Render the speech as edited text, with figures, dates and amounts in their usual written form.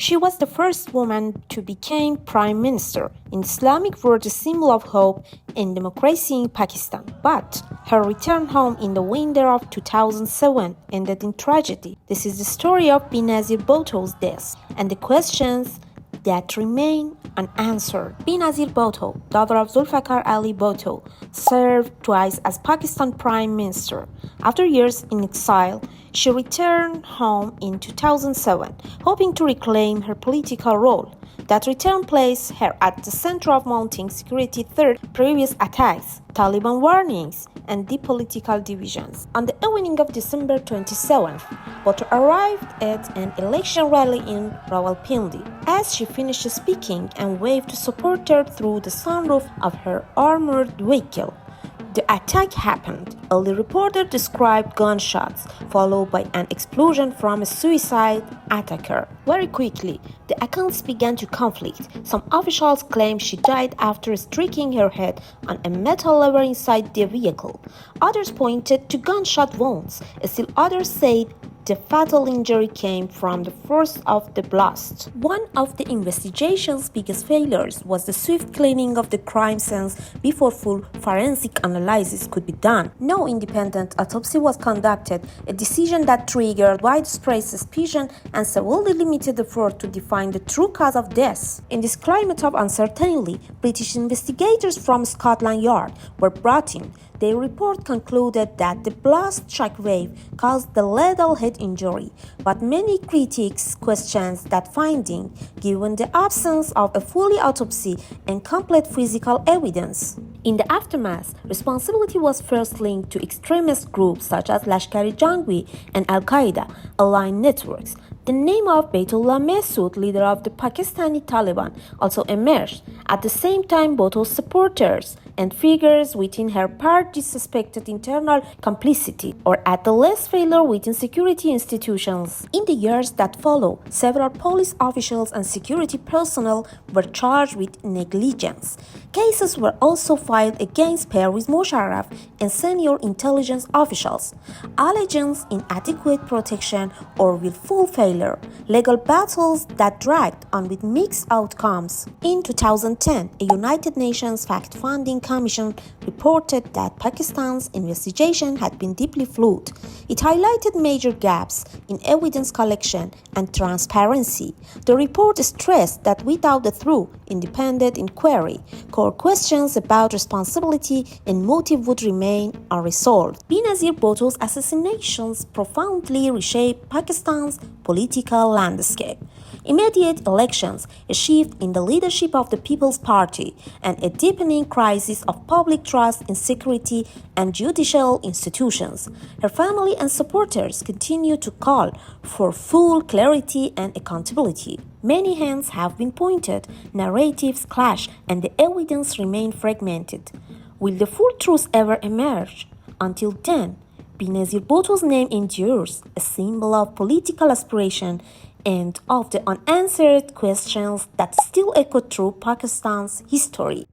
She was the first woman to become prime minister, in Islamic world a symbol of hope and democracy in Pakistan. But her return home in the winter of 2007 ended in tragedy. This is the story of Benazir Bhutto's death and the questions that remain unanswered. Benazir Bhutto, daughter of Zulfikar Ali Bhutto, served twice as Pakistan Prime Minister. After years in exile, she returned home in 2007, hoping to reclaim her political role. That return placed her at the center of mounting security threats, previous attacks, Taliban warnings, and deep political divisions. On the evening of December 27th, Bhutto arrived at an election rally in Rawalpindi. As she finished speaking and waved to supporters through the sunroof of her armored vehicle, the attack happened. Early reporters described gunshots, followed by an explosion from a suicide attacker. Very quickly, the accounts began to conflict. Some officials claimed she died after striking her head on a metal lever inside the vehicle. Others pointed to gunshot wounds. Still others said the fatal injury came from the force of the blast. One of the investigation's biggest failures was the swift cleaning of the crime scenes before full forensic analysis could be done. No independent autopsy was conducted, a decision that triggered widespread suspicion and severely limited effort to define the true cause of death. In this climate of uncertainty, British investigators from Scotland Yard were brought in. Their report concluded that the blast shockwave caused the lethal head injury, but many critics questioned that finding, given the absence of a full autopsy and complete physical evidence. In the aftermath, responsibility was first linked to extremist groups such as Lashkar-e-Jhangvi and Al-Qaeda aligned networks. The name of Baitullah Masood, leader of the Pakistani Taliban, also emerged. At the same time, Bhutto's supporters and figures within her party suspected internal complicity or at the least failure within security institutions. In the years that followed, several police officials and security personnel were charged with negligence. Cases were also filed against Pervez Musharraf and senior intelligence officials. Allegations inadequate protection or willful failure, legal battles that dragged on with mixed outcomes. In 2010, a United Nations fact-finding commission reported that Pakistan's investigation had been deeply flawed. It highlighted major gaps in evidence collection and transparency. The report stressed that without a thorough, independent inquiry, core questions about responsibility and motive would remain unresolved. Benazir Bhutto's assassinations profoundly reshaped Pakistan's political landscape. Immediate elections, a shift in the leadership of the People's Party, and a deepening crisis of public trust in security and judicial institutions. Her family and supporters continue to call for full clarity and accountability. Many hands have been pointed, narratives clash, and the evidence remains fragmented. Will the full truth ever emerge? Until then, Benazir Bhutto's name endures, a symbol of political aspiration and of the unanswered questions that still echo through Pakistan's history.